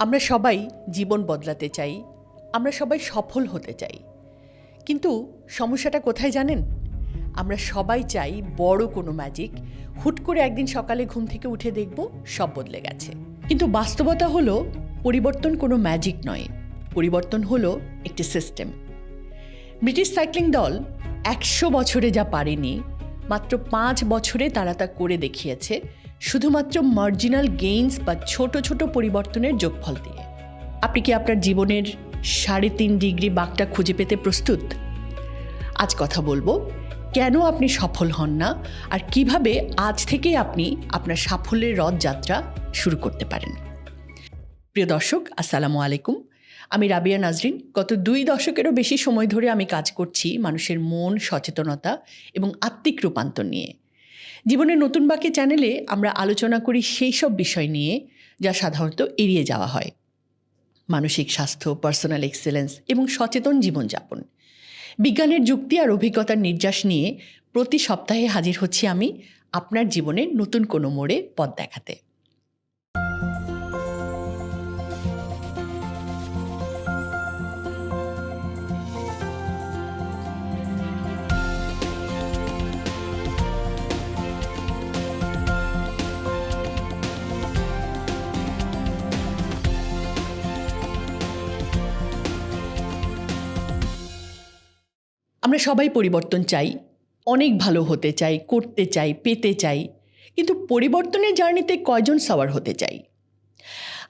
আমরা সবাই জীবন বদলাতে চাই, আমরা সবাই সফল হতে চাই। কিন্তু সমস্যাটা কোথায় জানেন? আমরা সবাই চাই বড় কোনো ম্যাজিক, হুট করে একদিন সকালে ঘুম থেকে উঠে দেখব সব বদলে গেছে। কিন্তু বাস্তবতা হলো পরিবর্তন কোনো ম্যাজিক নয়, পরিবর্তন হলো একটি সিস্টেম। ব্রিটিশ সাইক্লিং দল 100 বছরে যা পারেনি, মাত্র 5 বছরে তারা তা করে দেখিয়েছে, শুধুমাত্র মার্জিনাল গেইনস বা ছোট ছোট পরিবর্তনের যোগফল দিয়ে। আপনি কি আপনার জীবনের 3.5 ডিগ্রি বাঁকটা খুঁজে পেতে প্রস্তুত? আজ কথা বলবো কেন আপনি সফল হন না আর কিভাবে আজ থেকেই আপনি আপনার সাফল্যের রথযাত্রা শুরু করতে পারেন। প্রিয় দর্শক, আসসালামু আলাইকুম। আমি রাবিয়া নাজরিন। গত 2 দশকেরও বেশি সময় ধরে আমি কাজ করছি মানুষের মন, সচেতনতা এবং আত্মিক রূপান্তর নিয়ে। জীবনের নতুন বাঁকে চ্যানেলে আমরা আলোচনা করি সেই সব বিষয় নিয়ে যা সাধারণত এড়িয়ে যাওয়া হয়: মানসিক স্বাস্থ্য, পার্সোনাল এক্সেলেন্স এবং সচেতন জীবনযাপন। বিজ্ঞানের যুক্তি আর অভিজ্ঞতার নির্যাস নিয়ে প্রতি সপ্তাহে হাজির হচ্ছি আমি আপনার জীবনের নতুন কোনো মোড়ে পথ দেখাতে। আমরা সবাই পরিবর্তন চাই, অনেক ভালো হতে চাই, করতে চাই, পেতে চাই, কিন্তু পরিবর্তনের জার্নিতে কয়জন সওয়ার হতে চাই?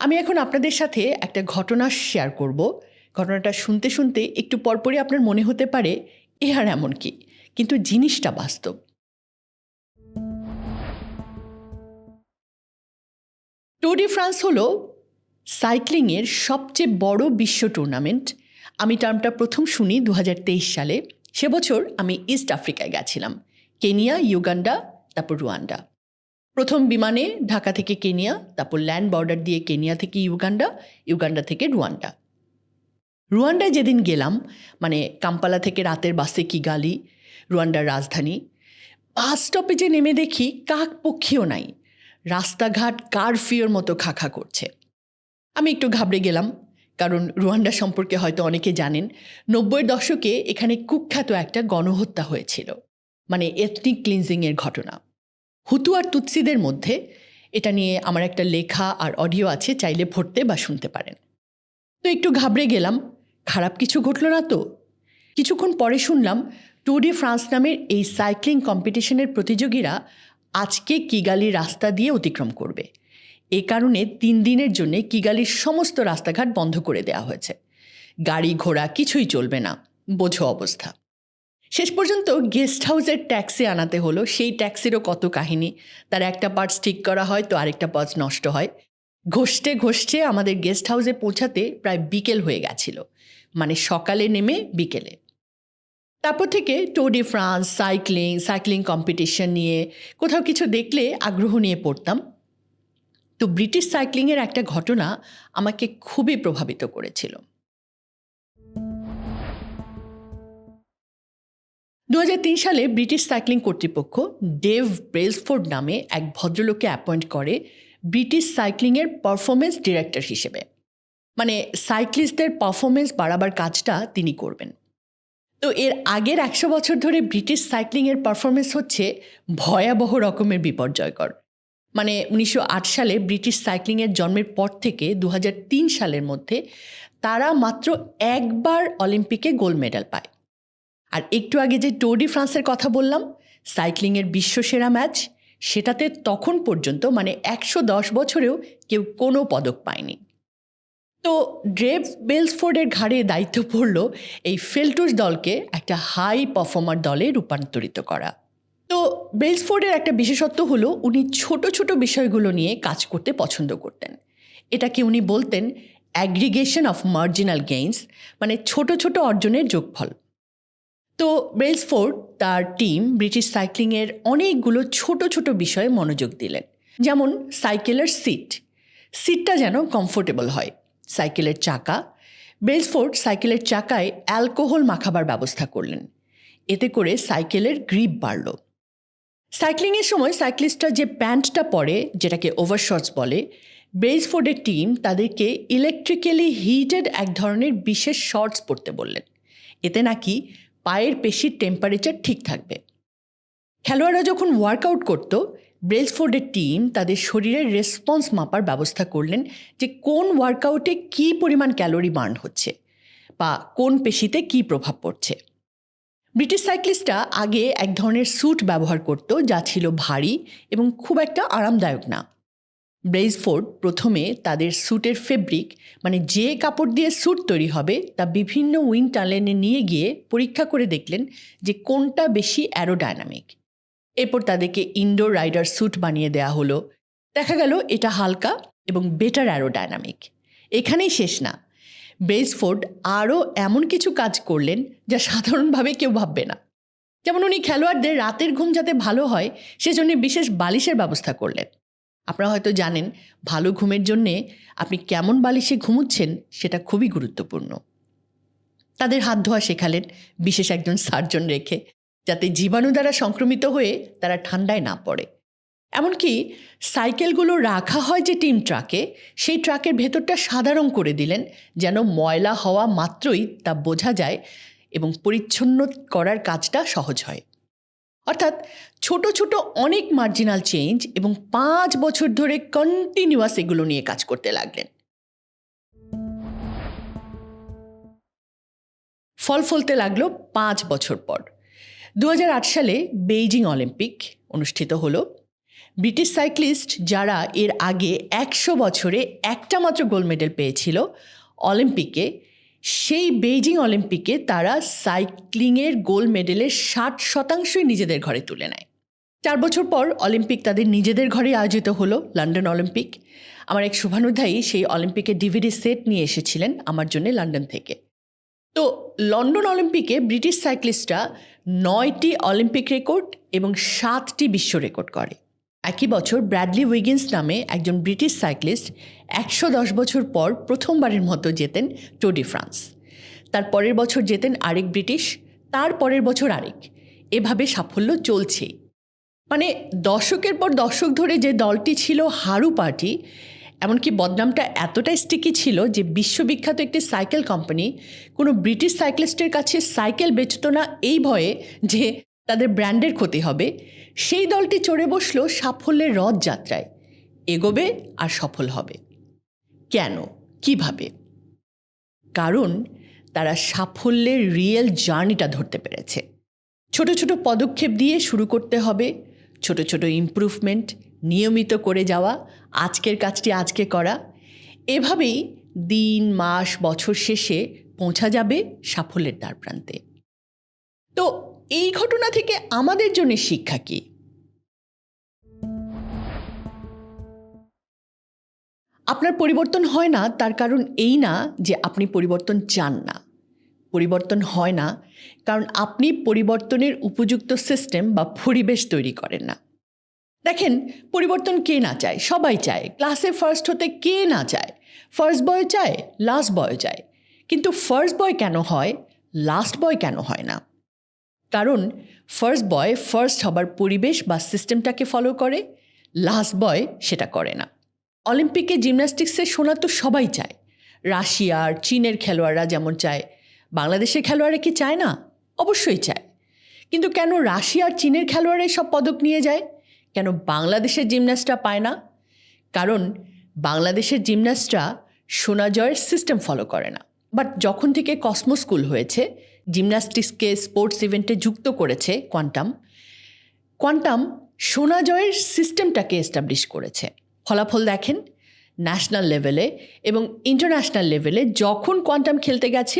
আমি এখন আপনাদের সাথে একটা ঘটনা শেয়ার করব। ঘটনাটা শুনতে শুনতে একটু পরপরই আপনার মনে হতে পারে এ আর এমন কি, কিন্তু জিনিসটা বাস্তব। ট্যুর ডি ফ্রান্স হলো সাইক্লিংয়ের সবচেয়ে বড় বিশ্ব টুর্নামেন্ট। আমি টার্মটা প্রথম শুনি 2023 সালে। সে বছর আমি ইস্ট আফ্রিকায় গেছিলাম, কেনিয়া, ইউগান্ডা, তারপর রুয়ান্ডা। প্রথম বিমানে ঢাকা থেকে কেনিয়া, তারপর ল্যান্ড বর্ডার দিয়ে কেনিয়া থেকে ইউগান্ডা, ইউগান্ডা থেকে রুয়ান্ডা। রুয়ান্ডায় যেদিন গেলাম, মানে কাম্পালা থেকে রাতের বাসে কিগালি, রুয়ান্ডার রাজধানী। বাস স্টপেজে নেমে দেখি কাক পক্ষীও নাই, রাস্তাঘাট কারফিউর মতো খাখা করছে। আমি একটু ঘাবড়ে গেলাম, কারণ রুয়ান্ডা সম্পর্কে হয়তো অনেকে জানেন 90-এর দশকে এখানে কুখ্যাত একটা গণহত্যা হয়েছিল, মানে এথনিক ক্লিনজিংয়ের ঘটনা। হুতু আর তুৎসিদের মধ্যে। এটা নিয়ে আমার একটা লেখা আর অডিও আছে, চাইলে পড়তে বা শুনতে পারেন। তো একটু ঘাবড়ে গেলাম, খারাপ কিছু ঘটল না তো? কিছুক্ষণ পরে শুনলাম ট্যুর ডি ফ্রান্স নামের এই সাইক্লিং কম্পিটিশনের প্রতিযোগীরা আজকে কিগালির রাস্তা দিয়ে অতিক্রম করবে। এ কারণে 3 দিনের জন্য কিগালির সমস্ত রাস্তাঘাট বন্ধ করে দেওয়া হয়েছে। গাড়ি ঘোড়া কিছুই চলবে না, বোঝো অবস্থা। শেষ পর্যন্ত গেস্ট হাউসের ট্যাক্সি আনাতে হলো। সেই ট্যাক্সিরও কত কাহিনী। তার একটা পার্টস ঠিক করা হয় তো আরেকটা পার্টস নষ্ট হয়। ঘষতে ঘষতে আমাদের গেস্ট হাউসে পৌঁছাতে প্রায় বিকেল হয়ে গেছিল, মানে সকালে নেমে বিকেলে। তারপর থেকে tour de France, cycling competition নিয়ে কোথাও কিছু দেখলে আগ্রহ নিয়ে পড়তাম। তো ব্রিটিশ সাইক্লিংয়ের একটা ঘটনা আমাকে খুবই প্রভাবিত করেছিল। 2003 সালে ব্রিটিশ সাইক্লিং কর্তৃপক্ষ ডেভ ব্রেলসফোর্ড নামে এক ভদ্রলোককে অ্যাপয়েন্ট করে ব্রিটিশ সাইক্লিংয়ের পারফরমেন্স ডিরেক্টর হিসেবে। মানে সাইক্লিস্টদের পারফরমেন্স বাড়াবার কাজটা তিনি করবেন। তো এর আগের 100 বছর ধরে ব্রিটিশ সাইক্লিংয়ের পারফরমেন্স হচ্ছে ভয়াবহ রকমের বিপর্যয়কর। মানে 1908 সালে ব্রিটিশ সাইক্লিংয়ের জন্মের পর থেকে 2003 সালের মধ্যে তারা মাত্র একবার অলিম্পিকে গোল্ড মেডেল পায়। আর একটু আগে যে ট্যুর ডি ফ্রান্সের কথা বললাম, সাইক্লিংয়ের বিশ্বসেরা ম্যাচ, সেটাতে তখন পর্যন্ত মানে 110 বছরেও কেউ কোনো পদক পায়নি। তো ডেভ ব্রেলসফোর্ডের ঘাড়ে দায়িত্ব পড়ল এই ফেল্টুস দলকে একটা হাই পারফর্মার দলে রূপান্তরিত করা। তো ব্রেলসফোর্ডের একটা বিশেষত্ব হলো উনি ছোট ছোট বিষয়গুলো নিয়ে কাজ করতে পছন্দ করতেন। এটাকে উনি বলতেন অ্যাগ্রিগেশন অফ মার্জিনাল গেইনস, মানে ছোট ছোট অর্জনের যোগফল। তো ব্রেলসফোর্ড তার টিম ব্রিটিশ সাইক্লিংয়ের অনেকগুলো ছোট ছোট বিষয়ে মনোযোগ দিলেন। যেমন সাইকেলের সিটটা যেন কমফোর্টেবল হয়। সাইকেলের চাকা, ব্রেলসফোর্ড সাইকেলের চাকায় অ্যালকোহল মাখাবার ব্যবস্থা করলেন। এতে করে সাইকেলের গ্রিপ বাড়ল। সাইক্লিংয়ের সময় সাইক্লিস্টরা যে প্যান্টটা পরে, যেটাকে ওভারশর্টস বলে, ব্রেসফোর্ডের টিম তাদেরকে ইলেকট্রিক্যালি হিটেড এক ধরনের বিশেষ শর্টস পরতে বললেন। এতে নাকি পায়ের পেশির টেম্পারেচার ঠিক থাকবে। খেলোয়াড়রা যখন ওয়ার্কআউট করত, ব্রেসফোর্ডের টিম তাদের শরীরের রেসপন্স মাপার ব্যবস্থা করলেন যে কোন ওয়ার্কআউটে কী পরিমাণ ক্যালোরি বার্ন হচ্ছে বা কোন পেশিতে কী প্রভাব পড়ছে। ব্রিটিশ সাইক্লিস্টরা আগে এক ধরনের স্যুট ব্যবহার করত যা ছিল ভারী এবং খুব একটা আরামদায়ক না। ব্রেসফোর্ড প্রথমে তাদের স্যুটের ফেব্রিক, মানে যে কাপড় দিয়ে স্যুট তৈরি হবে, তা বিভিন্ন উইন্ড টানেলে নিয়ে গিয়ে পরীক্ষা করে দেখলেন যে কোনটা বেশি অ্যারোডাইনামিক। এরপর তাদেরকে ইনডোর রাইডার স্যুট বানিয়ে দেওয়া হলো। দেখা গেল এটা হালকা এবং বেটার অ্যারোডাইনামিক। এখানেই শেষ না, ব্রেসফোর্ড আরও এমন কিছু কাজ করলেন যা সাধারণভাবে কেউ ভাববে না। যেমন উনি খেলোয়াড়দের রাতের ঘুম যাতে ভালো হয় সেজন্য বিশেষ বালিশের ব্যবস্থা করলেন। আপনারা হয়তো জানেন, ভালো ঘুমের জন্যে আপনি কেমন বালিশে ঘুমুচ্ছেন সেটা খুবই গুরুত্বপূর্ণ। তাদের হাত ধোয়া শেখালেন বিশেষ একজন সার্জন রেখে, যাতে জীবাণু দ্বারা সংক্রমিত হয়ে তারা ঠান্ডায় না পড়ে। এমনকি সাইকেলগুলো রাখা হয় যে টিম ট্রাকে, সেই ট্রাকের ভেতরটা সাদা রং করে দিলেন যেন ময়লা হওয়া মাত্রই তা বোঝা যায় এবং পরিচ্ছন্ন করার কাজটা সহজ হয়। অর্থাৎ ছোট ছোট অনেক মার্জিনাল চেঞ্জ এবং 5 বছর ধরে কন্টিনিউয়াস এগুলো নিয়ে কাজ করতে লাগলেন। ফল ফলতে লাগলো 5 বছর পর। 2008 সালে বেইজিং অলিম্পিক অনুষ্ঠিত হলো। ব্রিটিশ সাইক্লিস্ট যারা এর আগে 100 বছরে একটা মাত্র গোল্ড মেডেল পেয়েছিল অলিম্পিকে, সেই বেইজিং অলিম্পিকে তারা সাইক্লিংয়ের গোল্ড মেডেলের 60% নিজেদের ঘরে তুলে নেয়। 4 বছর পর অলিম্পিক তাদের নিজেদের ঘরে আয়োজিত হলো, লন্ডন অলিম্পিক। আমার এক শুভানুধ্যায়ী সেই অলিম্পিকের ডিভিডি সেট নিয়ে এসেছিলেন আমার জন্য লন্ডন থেকে। তো লন্ডন অলিম্পিকে ব্রিটিশ সাইক্লিস্টরা 9টি অলিম্পিক রেকর্ড এবং 7টি বিশ্ব রেকর্ড করে। একই বছর ব্র্যাডলি উইগিন্স নামে একজন ব্রিটিশ সাইক্লিস্ট 110 বছর পর প্রথমবারের মতো জেতেন ট্যুর ডি ফ্রান্স। তার পরের বছর জেতেন আরেক ব্রিটিশ, তার পরের বছর আরেক। এভাবে সাফল্য চলছেই। মানে দশকের পর দশক ধরে যে দলটি ছিল হারু পার্টি, এমনকি বদনামটা এতটাই স্টিকি ছিল যে বিশ্ববিখ্যাত একটি সাইকেল কোম্পানি কোনো ব্রিটিশ সাইক্লিস্টের কাছে সাইকেল বেচত না এই ভয়ে যে তাদের ব্র্যান্ডের ক্ষতি হবে। সেই দলটি চড়ে বসল সাফল্যের রথযাত্রায়, এগোবে আর সফল হবে। কেন, কিভাবে? কারণ তারা সাফল্যের রিয়েল জার্নিটা ধরতে পেরেছে। ছোট ছোট পদক্ষেপ দিয়ে শুরু করতে হবে, ছোট ছোট ইমপ্রুভমেন্ট, নিয়মিত করে যাওয়া, আজকের কাজটি আজকে করা। এভাবেই দিন, মাস, বছর শেষে পৌঁছা যাবে সাফল্যের দ্বারপ্রান্তে। তো এই ঘটনা থেকে আমাদের জন্য শিক্ষা কী? আপনার পরিবর্তন হয় না তার কারণ এই না যে আপনি পরিবর্তন চান না। পরিবর্তন হয় না কারণ আপনি পরিবর্তনের উপযুক্ত সিস্টেম বা পরিবেশ তৈরি করেন না। দেখেন, পরিবর্তন কে না চায়? সবাই চায়। ক্লাসে ফার্স্ট হতে কে না চায়? ফার্স্ট বয় চায়, লাস্ট বয় চায়। কিন্তু ফার্স্ট বয় কেন হয়, লাস্ট বয় কেন হয় না? কারণ ফার্স্ট বয় ফার্স্ট হবার পরিবেশ বা সিস্টেমটাকে ফলো করে, লাস্ট বয় সেটা করে না। অলিম্পিকে জিমন্যাস্টিক্সের সোনা তো সবাই চায়। রাশিয়ার, চীনের খেলোয়াড়রা যেমন চায়, বাংলাদেশের খেলোয়াড়রা কি চায় না? অবশ্যই চায়। কিন্তু কেন রাশিয়ার, চীনের খেলোয়াড়রা সব পদক নিয়ে যায়, কেন বাংলাদেশের জিমন্যাস্টরা পায় না? কারণ বাংলাদেশের জিমন্যাস্টরা সোনা জয়ের সিস্টেম ফলো করে না। বাট যখন থেকে কসমো স্কুল হয়েছে, জিমন্যাস্টিক্সকে স্পোর্টস ইভেন্টে যুক্ত করেছে কোয়ান্টাম সোনা জয়ের সিস্টেমটাকে এস্টাবলিশ করেছে। ফলাফল দেখেন, ন্যাশনাল লেভেলে এবং ইন্টারন্যাশনাল লেভেলে যখন কোয়ান্টাম খেলতে গেছে,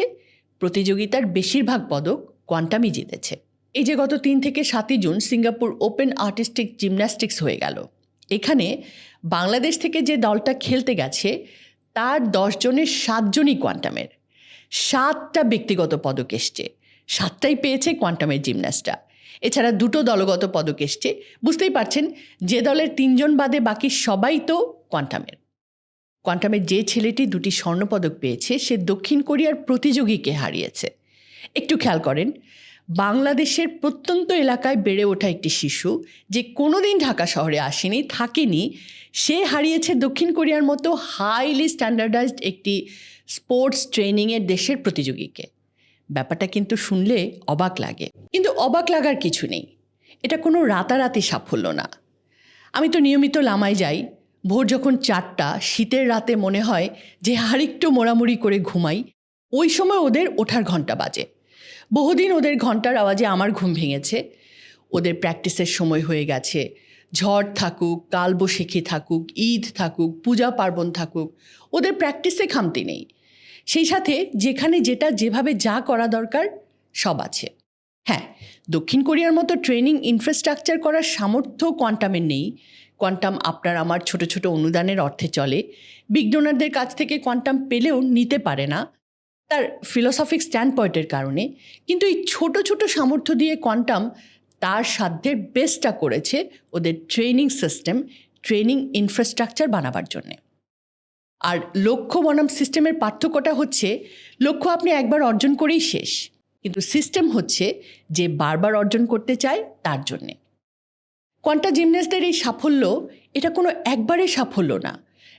প্রতিযোগিতার বেশিরভাগ পদক কোয়ান্টামই জিতেছে। এই যে গত 3 থেকে 7 June Singapore open artistic gymnastics হয়ে গেল, এখানে বাংলাদেশ থেকে যে দলটা খেলতে গেছে তার 10 জনের 7 জনই কোয়ান্টামের। 7টা ব্যক্তিগত পদক এসছে, 7টাই পেয়েছে কোয়ান্টামের জিমন্যাস্টরা। এছাড়া 2টো দলগত পদক এসছে। বুঝতেই পারছেন, যে দলের 3 জন বাদে বাকি সবাই তো কোয়ান্টামের যে ছেলেটি 2টি স্বর্ণপদক পেয়েছে সে দক্ষিণ কোরিয়ার প্রতিযোগীকে হারিয়েছে। একটু খেয়াল করেন, বাংলাদেশের প্রত্যন্ত এলাকায় বেড়ে ওঠা একটি শিশু যে কোনোদিন ঢাকা শহরে আসেনি, থাকেনি, সে হারিয়েছে দক্ষিণ কোরিয়ার মতো হাইলি স্ট্যান্ডার্ডাইজড একটি স্পোর্টস ট্রেনিংয়ের দেশের প্রতিযোগীকে। ব্যাপারটা কিন্তু শুনলে অবাক লাগে, কিন্তু অবাক লাগার কিছু নেই। এটা কোনো রাতারাতি সাফল্য না। আমি তো নিয়মিত লামায় যাই। ভোর যখন 4টা, শীতের রাতে মনে হয় যে আরেকটু মোড়ামুড়ি করে ঘুমাই, ওই সময় ওদের ওঠার ঘন্টা বাজে। বহুদিন ওদের ঘন্টার আওয়াজে আমার ঘুম ভেঙেছে। ওদের প্র্যাকটিসের সময় হয়ে গেছে। ঝড় থাকুক, কালবৈশাখী থাকুক, ঈদ থাকুক, পূজা পার্বণ থাকুক, ওদের প্র্যাকটিসে খামতি নেই। সেই সাথে যেখানে যেটা যেভাবে যা করা দরকার সব আছে। হ্যাঁ, দক্ষিণ কোরিয়ার মতো ট্রেনিং ইনফ্রাস্ট্রাকচার করার সামর্থ্য কোয়ান্টামের নেই। কোয়ান্টাম আপনার আমার ছোট ছোট অনুদানের অর্থে চলে। বিগ ডোনারদের কাছ থেকে কোয়ান্টাম পেলেও নিতে পারে না, তার ফিলোসফিক স্ট্যান্ড পয়েন্টের কারণে। কিন্তু এই ছোট ছোট সামর্থ্য দিয়ে কোয়ান্টাম তার সাধ্যের বেস্টটা করেছে ওদের ট্রেনিং সিস্টেম, ট্রেনিং ইনফ্রাস্ট্রাকচার বানাবার জন্যে। আর লক্ষ্য বনাম সিস্টেমের পার্থক্যটা হচ্ছে, লক্ষ্য আপনি একবার অর্জন করেই শেষ, কিন্তু সিস্টেম হচ্ছে যে বারবার অর্জন করতে চায় তার জন্যে। কোয়ান্টা জিমন্যাস্টদের এই সাফল্য, এটা কোনো একবারের সাফল্য না,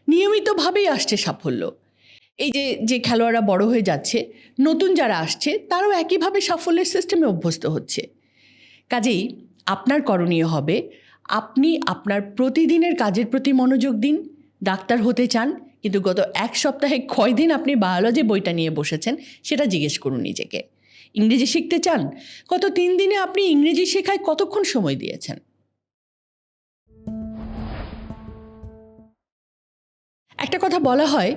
নিয়মিতভাবেই আসছে সাফল্য। এই যে যে খেলোয়াড়রা বড় হয়ে যাচ্ছে, নতুন যারা আসছে তারাও একইভাবে সাফল্যের সিস্টেমে অভ্যস্ত হচ্ছে। কাজেই আপনার করণীয় হবে, আপনি আপনার প্রতিদিনের কাজের প্রতি মনোযোগ দিন। ডাক্তার হতে চান, কিন্তু গত 1 সপ্তাহে কয়দিন আপনি বায়োলজি বইটা নিয়ে বসেছেন সেটা জিজ্ঞেস করুন নিজেকে। ইংরেজি শিখতে চান, গত 3 দিনে আপনি ইংরেজি শেখায় কতক্ষণ সময় দিয়েছেন? একটা কথা বলা হয়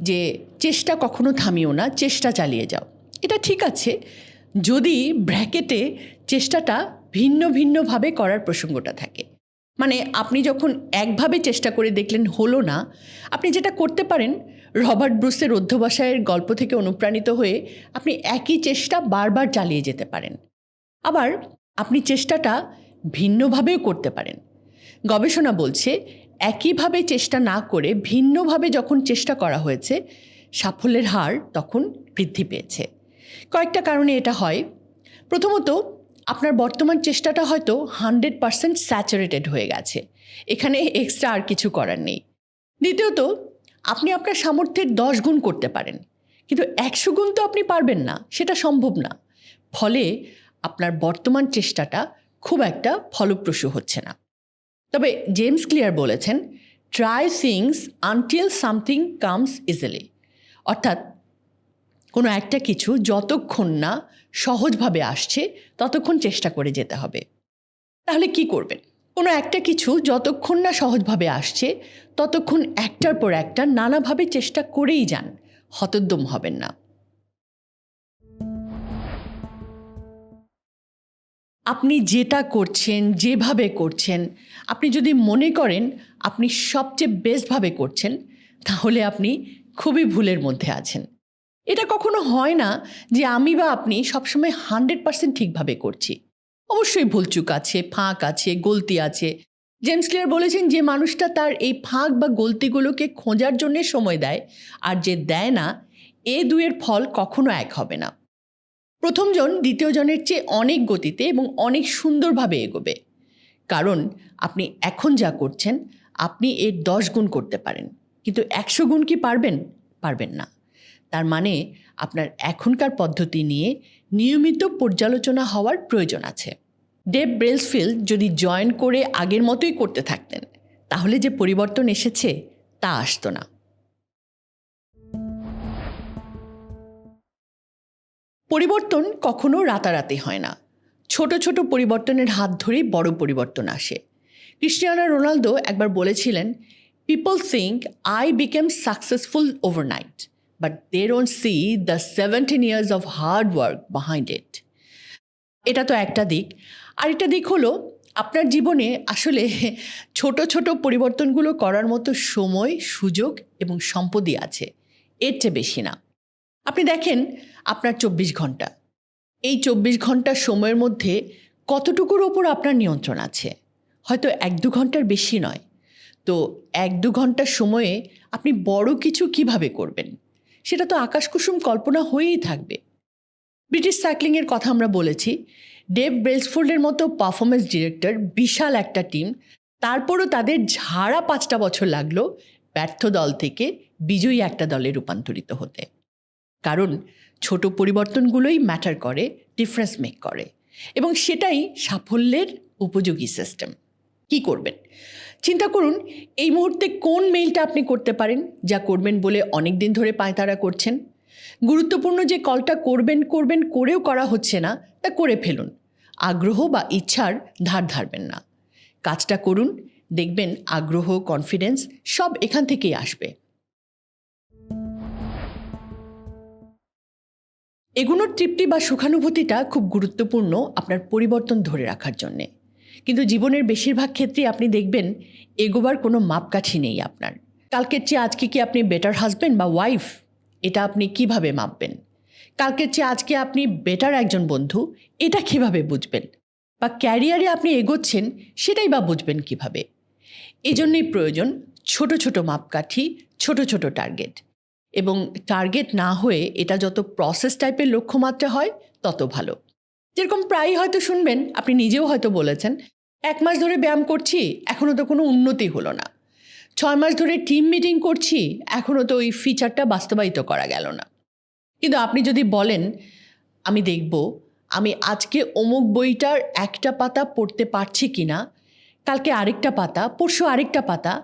যে চেষ্টা কখনো থামিও না, চেষ্টা চালিয়ে যাও। এটা ঠিক আছে, যদি ব্র্যাকেটে চেষ্টাটা ভিন্ন ভিন্নভাবে করার প্রসঙ্গটা থাকে। মানে আপনি যখন একভাবে চেষ্টা করে দেখলেন হলো না, আপনি যেটা করতে পারেন, রবার্ট ব্রুসের অধ্যবসায়ের গল্প থেকে অনুপ্রাণিত হয়ে আপনি একই চেষ্টা বারবার চালিয়ে যেতে পারেন। আবার আপনি চেষ্টাটা ভিন্নভাবেও করতে পারেন। গবেষণা বলছে, একইভাবে চেষ্টা না করে ভিন্নভাবে যখন চেষ্টা করা হয়েছে, সাফল্যের হার তখন বৃদ্ধি পেয়েছে। কয়েকটা কারণে এটা হয়। প্রথমত, আপনার বর্তমান চেষ্টাটা হয়তো 100% স্যাচুরেটেড হয়ে গেছে, এখানে এক্সট্রা আর কিছু করার নেই। দ্বিতীয়ত, আপনি আপনার সামর্থ্যের 10 গুণ করতে পারেন, কিন্তু 100 গুণ তো আপনি পারবেন না, সেটা সম্ভব না। ফলে আপনার বর্তমান চেষ্টাটা খুব একটা ফলপ্রসূ হচ্ছে না। তবে জেমস ক্লিয়ার বলেছেন, try things until something comes easily. অর্থাৎ কোনো একটা কিছু যতক্ষণ না সহজভাবে আসছে ততক্ষণ চেষ্টা করে যেতে হবে। তাহলে কি করবেন? কোনো একটা কিছু যতক্ষণ না সহজভাবে আসছে ততক্ষণ একটার পর একটা নানাভাবে চেষ্টা করেই যান, হতোদ্যম হবেন না। আপনি যেটা করছেন, যেভাবে করছেন, আপনি যদি মনে করেন আপনি সবচেয়ে বেস্টভাবে করছেন, তাহলে আপনি খুবই ভুলের মধ্যে আছেন। এটা কখনো হয় না যে আমি বা আপনি সবসময় 100% ঠিকভাবে করছি। অবশ্যই ভুলচুক আছে, ফাঁক আছে, গলতি আছে। জেমস ক্লিয়ার বলেছেন, যে মানুষটা তার এই ফাঁক বা গলতিগুলোকে খোঁজার জন্যে সময় দেয় আর যে দেয় না, এ দুয়ের ফল কখনো এক হবে না। প্রথমজন দ্বিতীয়জনের চেয়ে অনেক গতিতে এবং অনেক সুন্দরভাবে এগোবে, কারণ আপনি এখন যা করছেন আপনি এর 10 গুণ করতে পারেন, কিন্তু 100 গুণ কি পারবেন? পারবেন না। তার মানে আপনার এখনকার পদ্ধতি নিয়ে নিয়মিত পর্যালোচনা হওয়ার প্রয়োজন আছে। ডেভ ব্রেলসফিল্ড যদি জয়েন করে আগের মতোই করতে থাকতেন, তাহলে যে পরিবর্তন এসেছে তা আসতো না। পরিবর্তন কখনো রাতারাতি হয় না। ছোট ছোট পরিবর্তনের হাত ধরেই বড় পরিবর্তন আসে। ক্রিস্টিয়ানো রোনালদো একবার বলেছিলেন, people think I became successful overnight, but they don't see the 17 years of hard work behind it. এটা তো একটা দিক। আরেকটা দিক হলো, আপনার জীবনে আসলে ছোট ছোট পরিবর্তনগুলো করার মতো সময়, সুযোগ এবং সম্পদই আছে, এর চেয়ে বেশি না। আপনি দেখেন আপনার 24 ঘন্টা, এই 24 ঘন্টা সময়ের মধ্যে কতটুকুর ওপর আপনার নিয়ন্ত্রণ আছে? হয়তো 1-2 ঘন্টার বেশি নয়। তো 1-2 ঘন্টার সময়ে আপনি বড় কিছু কিভাবে করবেন? সেটা তো আকাশকুসুম কল্পনা হয়েই থাকবে। ব্রিটিশ সাইক্লিংয়ের কথা আমরা বলেছি। ডেভ ব্রেলসফোর্ডের মতো পারফরমেন্স ডিরেক্টর, বিশাল একটা টিম, তারপরও তাদের ঝাড়া 5টা বছর লাগলো ব্যর্থ দল থেকে বিজয়ী একটা দলে রূপান্তরিত হতে। কারণ ছোট পরিবর্তনগুলোই ম্যাটার করে, ডিফারেন্স মেক করে, এবং সেটাই সাফল্যের উপযোগী সিস্টেম। কি করবেন? চিন্তা করুন এই মুহূর্তে কোন মেইলটা আপনি করতে পারেন যা করবেন বলে অনেক দিন ধরে পায়তারা করছেন। গুরুত্বপূর্ণ যে কলটা করবেন করেও করা হচ্ছে না তা করে ফেলুন। আগ্রহ বা ইচ্ছার ধার ধারবেন না, কাজটা করুন, দেখবেন আগ্রহ, কনফিডেন্স সব এখান থেকেই আসবে। এগুনোর তৃপ্তি বা সুখানুভূতিটা খুব গুরুত্বপূর্ণ আপনার পরিবর্তন ধরে রাখার জন্যে। কিন্তু জীবনের বেশিরভাগ ক্ষেত্রেই আপনি দেখবেন এগোবার কোনো মাপকাঠি নেই আপনার। কালকের চেয়ে আজকে কি আপনি বেটার হাজব্যান্ড বা ওয়াইফ, এটা আপনি কিভাবে মাপবেন? কালকের চেয়ে আজকে আপনি বেটার একজন বন্ধু, এটা কিভাবে বুঝবেন? বা ক্যারিয়ারে আপনি এগোচ্ছেন, সেটাই বা বুঝবেন কিভাবে? এজন্যই প্রয়োজন ছোট ছোট মাপকাঠি, ছোট ছোট টার্গেট। এবং টার্গেট না হয়ে এটা যত প্রসেস টাইপের লক্ষ্যমাত্রা হয় তত ভালো। যেরকম প্রায়ই হয়তো শুনবেন, আপনি নিজেও হয়তো বলেছেন, 1 মাস ধরে ব্যায়াম করছি, এখনও তো কোনো উন্নতি হলো না। 6 মাস ধরে টিম মিটিং করছি, এখনও তো ওই ফিচারটা বাস্তবায়িত করা গেল না। কিন্তু আপনি যদি বলেন, আমি দেখব আমি আজকে অমুক বইটার একটা পাতা পড়তে পারছি কিনা, কালকে আরেকটা পাতা, পরশু আরেকটা পাতা,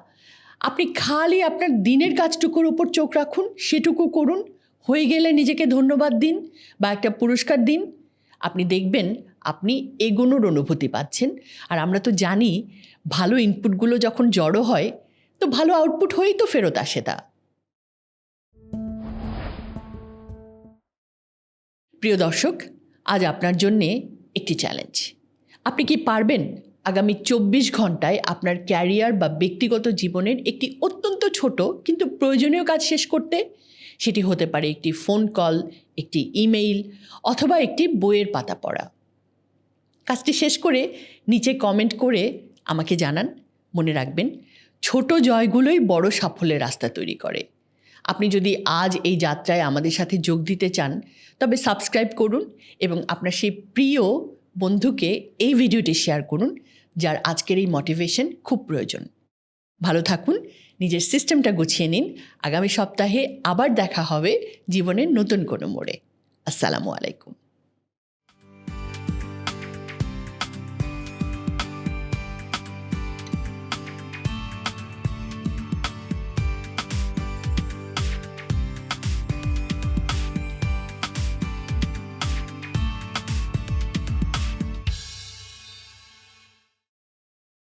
আপনি খালি আপনার দিনের কাজটুকুর উপর চোখ রাখুন, সেটুকু করুন, হয়ে গেলে নিজেকে ধন্যবাদ দিন বা একটা পুরস্কার দিন। আপনি দেখবেন আপনি এগোনোর অনুভূতি পাচ্ছেন। আর আমরা তো জানি ভালো ইনপুটগুলো যখন জড়ো হয় তো ভালো আউটপুট হয়েই তো ফেরত আসে তা। প্রিয় দর্শক, আজ আপনার জন্যে একটি চ্যালেঞ্জ। আপনি কি পারবেন আগামী 24 ঘন্টায় আপনার ক্যারিয়ার বা ব্যক্তিগত জীবনের একটি অত্যন্ত ছোট কিন্তু প্রয়োজনীয় কাজ শেষ করতে? সেটি হতে পারে একটি ফোন কল, একটি ইমেইল, অথবা একটি বইয়ের পাতা পড়া। কাজটি শেষ করে নিচে কমেন্ট করে আমাকে জানান। মনে রাখবেন, ছোট জয়গুলোই বড় সাফল্যের রাস্তা তৈরি করে। আপনি যদি আজ এই যাত্রায় আমাদের সাথে যোগ দিতে চান তবে সাবস্ক্রাইব করুন এবং আপনার সেই প্রিয় বন্ধুকে এই ভিডিওটি শেয়ার করুন যার আজকের এই মোটিভেশন খুব প্রয়োজন। ভালো থাকুন, নিজের সিস্টেমটা গুছিয়ে নিন। আগামী সপ্তাহে আবার দেখা হবে জীবনের নতুন কোনো মোড়ে। আসসালামু আলাইকুম।